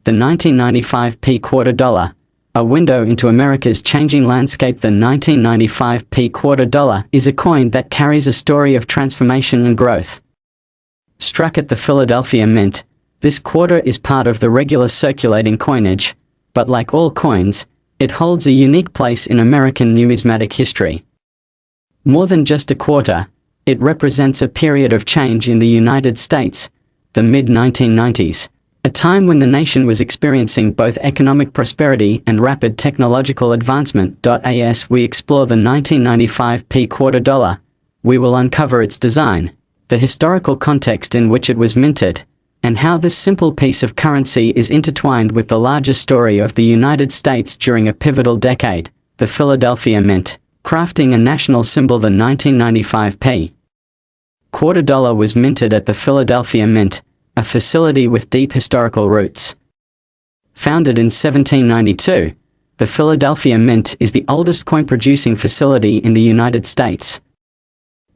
The 1995p quarter dollar, a window into America's changing landscape. The 1995p quarter dollar is a coin that carries a story of transformation and growth. Struck at the Philadelphia Mint, this quarter is part of the regular circulating coinage, but like all coins, it holds a unique place in American numismatic history. More than just a quarter, it represents a period of change in the United States, the mid-1990s, a time when the nation was experiencing both economic prosperity and rapid technological advancement. As we explore the 1995p quarter dollar, we will uncover its design, the historical context in which it was minted, and how this simple piece of currency is intertwined with the larger story of the United States during a pivotal decade, the Philadelphia Mint, crafting a national symbol. The 1995p quarter dollar was minted at the Philadelphia Mint, a facility with deep historical roots. Founded in 1792, the Philadelphia Mint is the oldest coin-producing facility in the United States.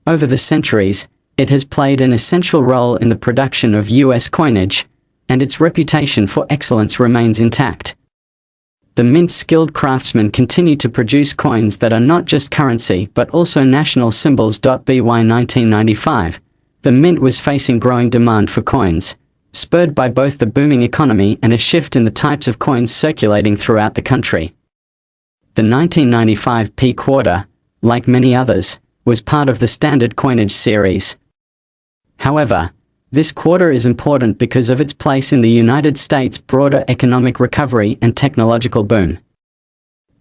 Over the centuries, it has played an essential role in the production of U.S. coinage, and its reputation for excellence remains intact. The Mint's skilled craftsmen continue to produce coins that are not just currency but also national symbols. By 1995, the Mint was facing growing demand for coins, spurred by both the booming economy and a shift in the types of coins circulating throughout the country. The 1995p quarter, like many others, was part of the standard coinage series. However, this quarter is important because of its place in the United States' broader economic recovery and technological boom.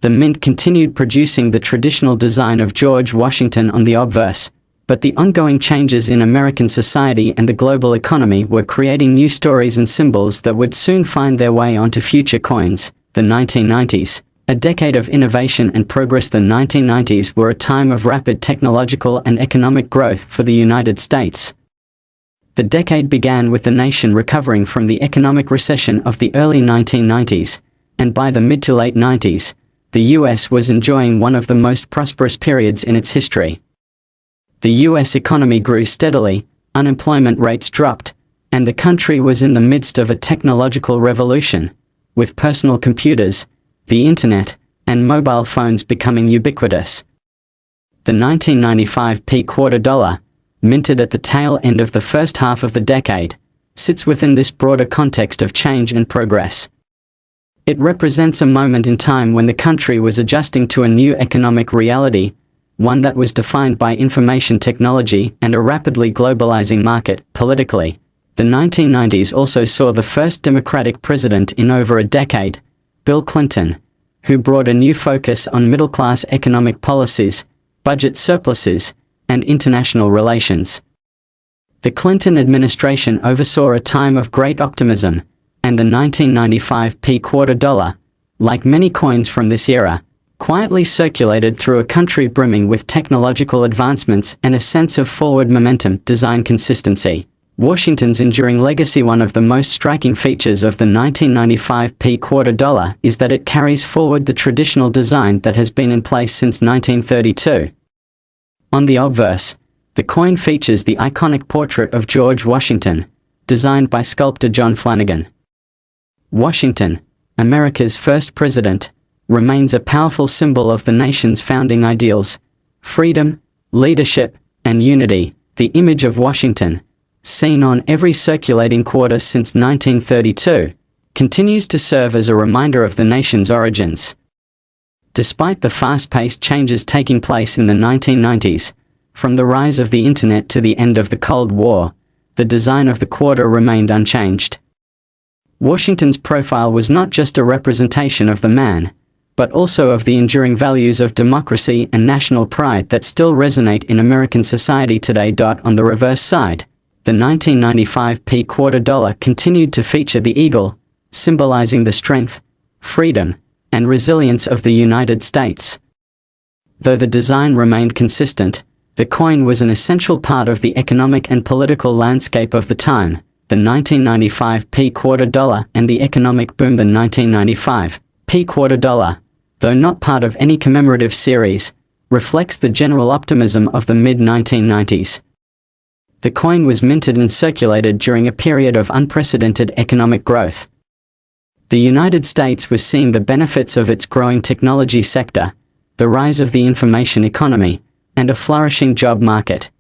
The Mint continued producing the traditional design of George Washington on the obverse, but the ongoing changes in American society and the global economy were creating new stories and symbols that would soon find their way onto future coins. The 1990s, a decade of innovation and progress. The 1990s were a time of rapid technological and economic growth for the United States. The decade began with the nation recovering from the economic recession of the early 1990s, and by the mid to late 90s, the U.S. was enjoying one of the most prosperous periods in its history. The U.S. economy grew steadily, unemployment rates dropped, and the country was in the midst of a technological revolution, with personal computers, the internet, and mobile phones becoming ubiquitous. The 1995p quarter dollar, minted at the tail end of the first half of the decade, sits within this broader context of change and progress. It represents a moment in time when the country was adjusting to a new economic reality, one that was defined by information technology and a rapidly globalizing market. Politically, the 1990s also saw the first Democratic president in over a decade, Bill Clinton, who brought a new focus on middle-class economic policies, budget surpluses, and international relations. The Clinton administration oversaw a time of great optimism, and the 1995p quarter dollar, like many coins from this era, quietly circulated through a country brimming with technological advancements and a sense of forward momentum. Design consistency. Washington's enduring legacy. One of the most striking features of the 1995p quarter dollar is that it carries forward the traditional design that has been in place since 1932. On the obverse, the coin features the iconic portrait of George Washington, designed by sculptor John Flanagan. Washington, America's first president, remains a powerful symbol of the nation's founding ideals: freedom, leadership, and unity. The image of Washington, seen on every circulating quarter since 1932, continues to serve as a reminder of the nation's origins. Despite the fast-paced changes taking place in the 1990s, from the rise of the internet to the end of the Cold War, the design of the quarter remained unchanged. Washington's profile was not just a representation of the man, but also of the enduring values of democracy and national pride that still resonate in American society today. On the reverse side, the 1995p quarter dollar continued to feature the eagle, symbolizing the strength, freedom, and resilience of the United States. Though the design remained consistent, the coin was an essential part of the economic and political landscape of the time. The 1995p quarter dollar and the economic boom. The 1995p quarter dollar, though not part of any commemorative series, reflects the general optimism of the mid-1990s. The coin was minted and circulated during a period of unprecedented economic growth. The United States was seeing the benefits of its growing technology sector, the rise of the information economy, and a flourishing job market.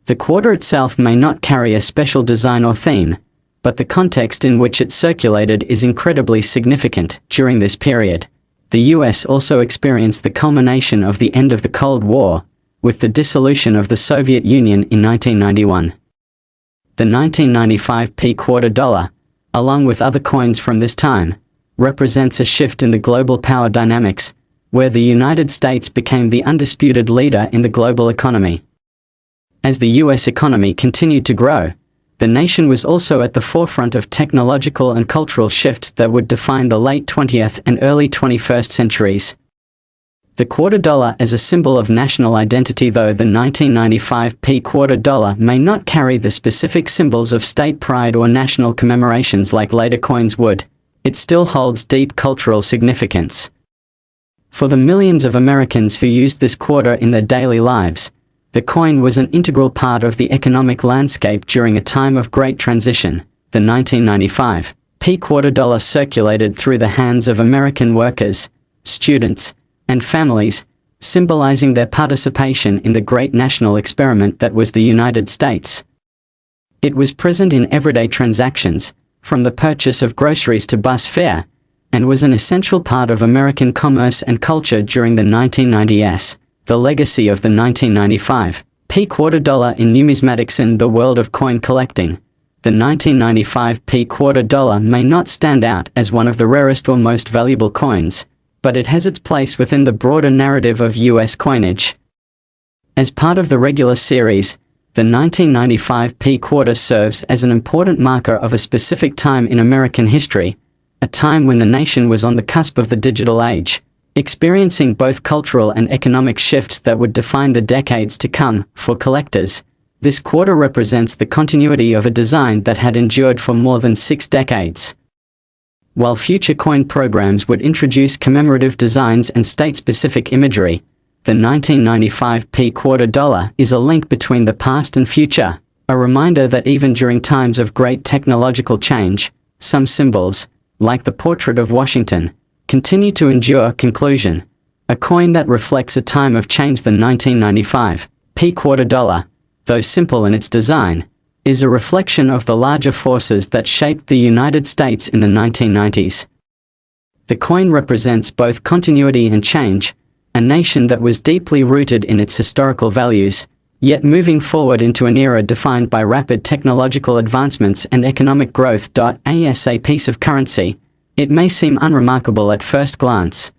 The quarter itself may not carry a special design or theme, but the context in which it circulated is incredibly significant. During this period, the US also experienced the culmination of the end of the Cold War, with the dissolution of the Soviet Union in 1991. The 1995p quarter dollar, along with other coins from this time, represents a shift in the global power dynamics, where the United States became the undisputed leader in the global economy. As the US economy continued to grow, the nation was also at the forefront of technological and cultural shifts that would define the late 20th and early 21st centuries. The quarter dollar as a symbol of national identity. Though the 1995p quarter dollar may not carry the specific symbols of state pride or national commemorations like later coins would, it still holds deep cultural significance. For the millions of Americans who used this quarter in their daily lives, the coin was an integral part of the economic landscape during a time of great transition. The 1995p quarter dollar circulated through the hands of American workers, students, and families, symbolizing their participation in the great national experiment that was the United States. It was present in everyday transactions, from the purchase of groceries to bus fare, and was an essential part of American commerce and culture during the 1990s. The legacy of the 1995p quarter dollar in numismatics and the world of coin collecting. The 1995p quarter dollar may not stand out as one of the rarest or most valuable coins, but it has its place within the broader narrative of US coinage. As part of the regular series, the 1995p quarter serves as an important marker of a specific time in American history, a time when the nation was on the cusp of the digital age, experiencing both cultural and economic shifts that would define the decades to come. For collectors, this quarter represents the continuity of a design that had endured for more than 6 decades. While future coin programs would introduce commemorative designs and state-specific imagery, the 1995p quarter dollar is a link between the past and future, a reminder that even during times of great technological change, some symbols, like the portrait of Washington, continue to endure. Conclusion: a coin that reflects a time of change. The 1995p quarter dollar, though simple in its design, is a reflection of the larger forces that shaped the United States in the 1990s. The coin represents both continuity and change, a nation that was deeply rooted in its historical values, yet moving forward into an era defined by rapid technological advancements and economic growth. As a piece of currency, it may seem unremarkable at first glance.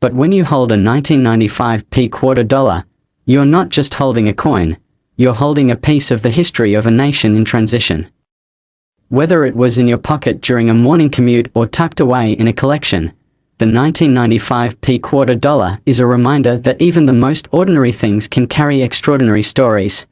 But when you hold a 1995p quarter dollar, you're not just holding a coin, you're holding a piece of the history of a nation in transition. Whether it was in your pocket during a morning commute or tucked away in a collection, the 1995p quarter dollar is a reminder that even the most ordinary things can carry extraordinary stories.